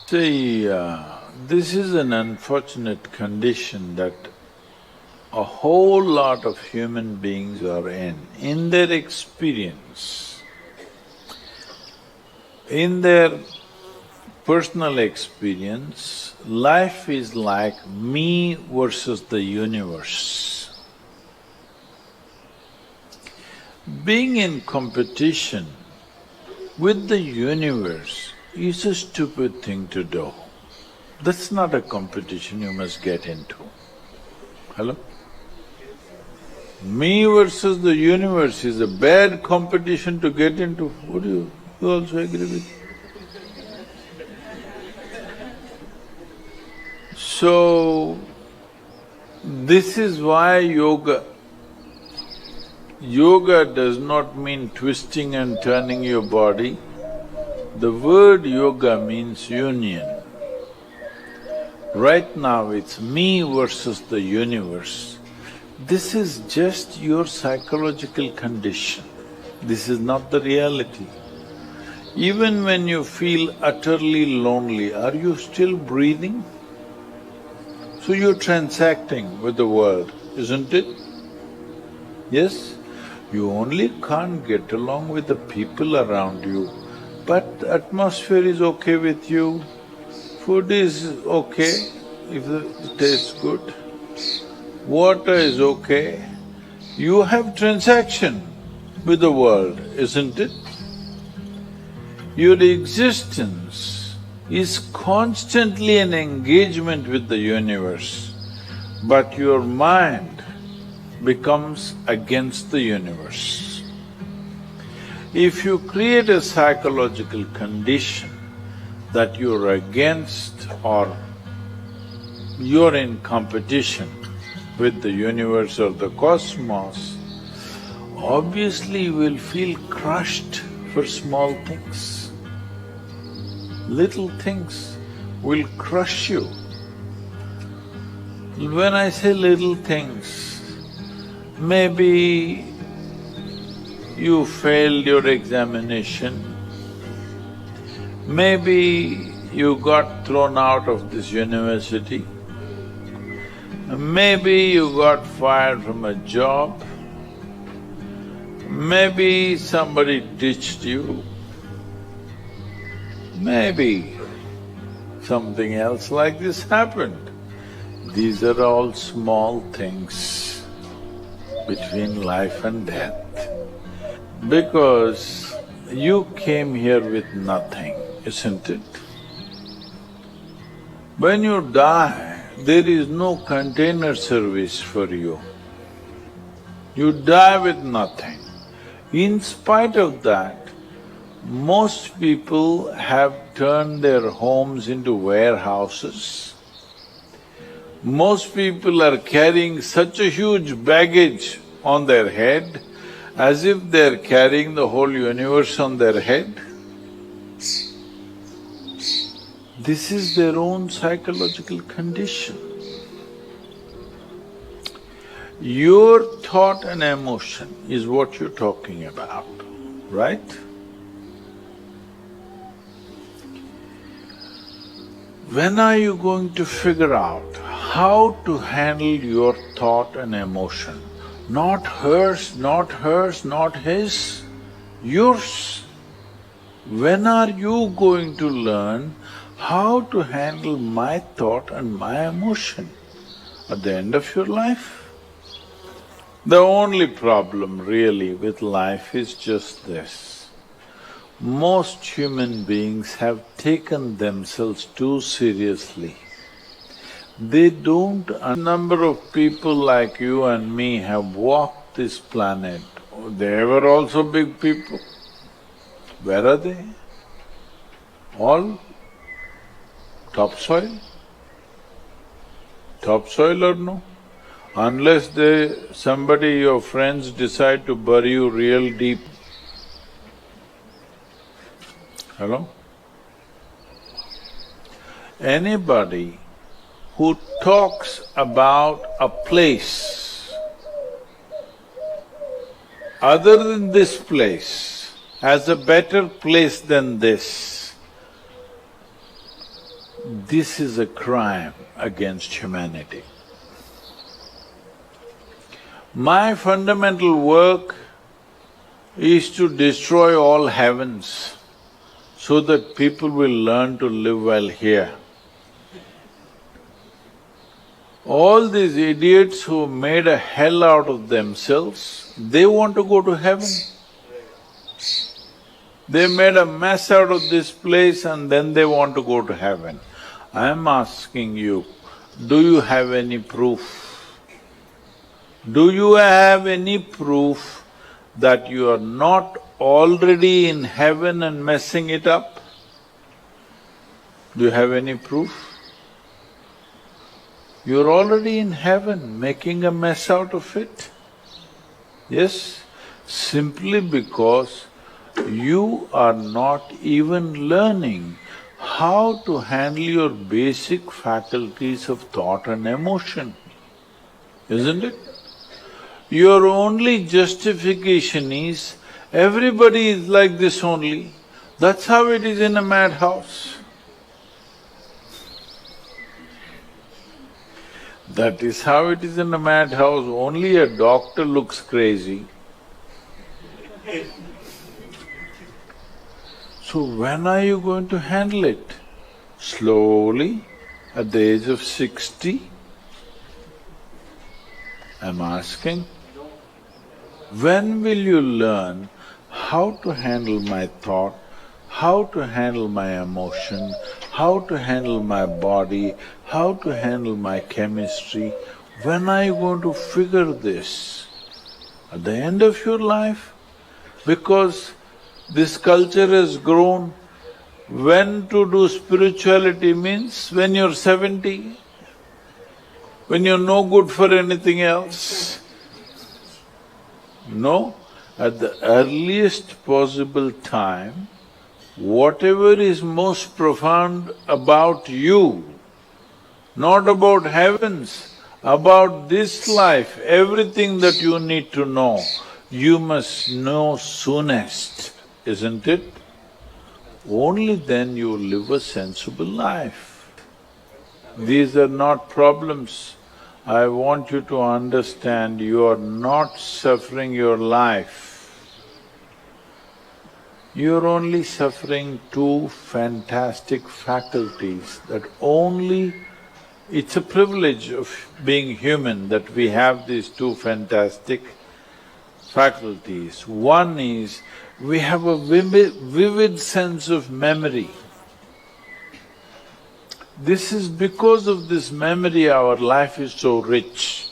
See, this is an unfortunate condition that a whole lot of human beings are in. In their experience, in their personal experience, life is like me versus the universe. Being in competition with the universe is a stupid thing to do. That's not a competition you must get into. Hello? Me versus the universe is a bad competition to get into. Would you also agree with me? So, this is why yoga does not mean twisting and turning your body. The word yoga means union. Right now it's me versus the universe. This is just your psychological condition. This is not the reality. Even when you feel utterly lonely, are you still breathing? So you're transacting with the world, isn't it? Yes? You only can't get along with the people around you, but the atmosphere is okay with you, food is okay if it tastes good, water is okay. You have transaction with the world, isn't it? Your existence is constantly an engagement with the universe, but your mind becomes against the universe. If you create a psychological condition that you're against or you're in competition with the universe or the cosmos, obviously you will feel crushed for small things. Little things will crush you. When I say little things, maybe you failed your examination, maybe you got thrown out of this university, maybe you got fired from a job, maybe somebody ditched you, maybe something else like this happened. These are all small things between life and death. Because you came here with nothing, isn't it? When you die, there is no container service for you. You die with nothing. In spite of that, most people have turned their homes into warehouses. Most people are carrying such a huge baggage on their head as if they're carrying the whole universe on their head. This is their own psychological condition. Your thought and emotion is what you're talking about, right? When are you going to figure out how to handle your thought and emotion? Not hers, not hers, not his, yours. When are you going to learn how to handle my thought and my emotion? At the end of your life? The only problem really with life is just this. Most human beings have taken themselves too seriously. They don't… A number of people like you and me have walked this planet. They were also big people. Where are they? All topsoil? Topsoil or no? Unless somebody, your friends decide to bury you real deep. Hello? Anybody who talks about a place other than this place as a better place than this This is a crime against humanity. My fundamental work is to destroy all heavens so that people will learn to live well here. All these idiots who made a hell out of themselves, they want to go to heaven. They made a mess out of this place and then they want to go to heaven. I am asking you, do you have any proof? Do you have any proof that you are not already in heaven and messing it up? Do you have any proof? You're already in heaven, making a mess out of it. Yes, simply because you are not even learning how to handle your basic faculties of thought and emotion, isn't it? Your only justification is, everybody is like this only, that's how it is in a madhouse. That is how it is in a madhouse, only a doctor looks crazy. So when are you going to handle it? Slowly, at the age of 60? I'm asking. When will you learn how to handle my thought, how to handle my emotion, how to handle my body, how to handle my chemistry? When are you going to figure this? At the end of your life? Because this culture has grown, when to do spirituality means when you're 70, when you're no good for anything else. No, at the earliest possible time, whatever is most profound about you, not about heavens, about this life, everything that you need to know, you must know soonest, isn't it? Only then you will live a sensible life. These are not problems. I want you to understand, you are not suffering your life. You're only suffering two fantastic faculties that only… It's a privilege of being human that we have these two fantastic faculties. One is, we have a vivid sense of memory. This is because of this memory our life is so rich,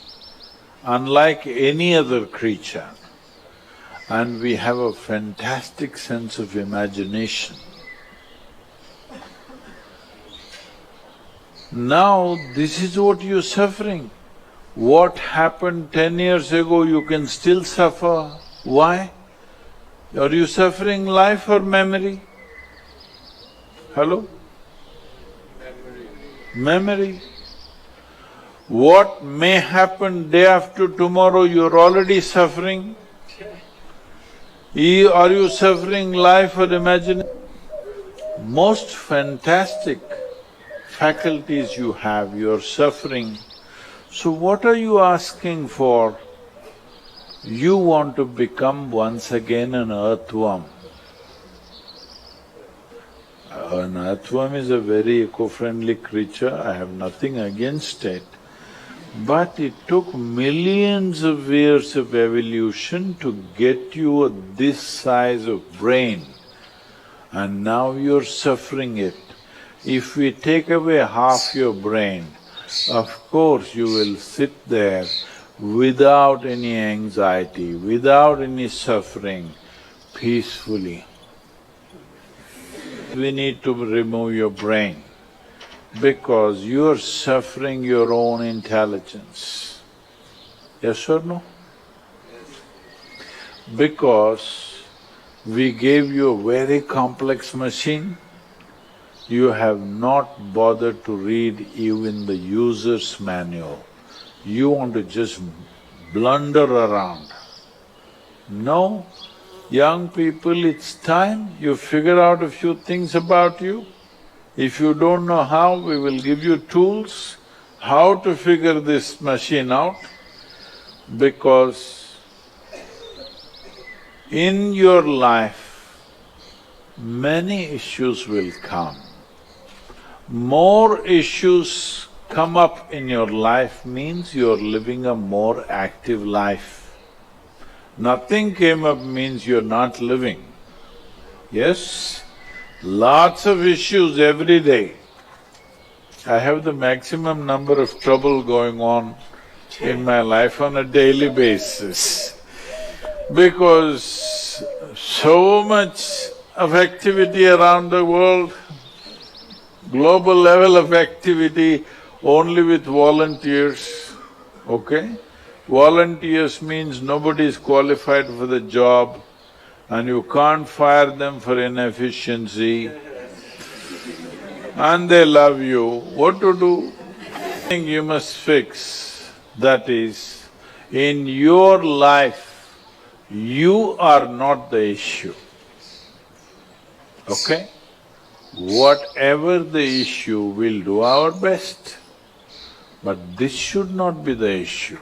unlike any other creature. And we have a fantastic sense of imagination. Now, this is what you're suffering. What happened 10 years ago, you can still suffer. Why? Are you suffering life or memory? Hello? Memory. What may happen day after tomorrow, you're already suffering. Are you suffering life or imagination? Most fantastic faculties you have, you're suffering. So what are you asking for? You want to become once again an earthworm. An earthworm is a very eco-friendly creature, I have nothing against it. But it took millions of years of evolution to get you this size of brain, and now you're suffering it. If we take away half your brain, of course you will sit there without any anxiety, without any suffering, peacefully. We need to remove your brain because you're suffering your own intelligence. Yes or no? Because we gave you a very complex machine, you have not bothered to read even the user's manual. You want to just blunder around. No, young people, it's time you figure out a few things about you. If you don't know how, we will give you tools how to figure this machine out, because in your life, many issues will come. More issues come up in your life means you're living a more active life. Nothing came up means you're not living. Yes, lots of issues every day. I have the maximum number of trouble going on in my life on a daily basis, because so much of activity around the world, global level of activity only with volunteers, okay? Volunteers means nobody is qualified for the job and you can't fire them for inefficiency and they love you. What to do? Thing you must fix, that is, in your life, you are not the issue, okay? Whatever the issue, we'll do our best, but this should not be the issue.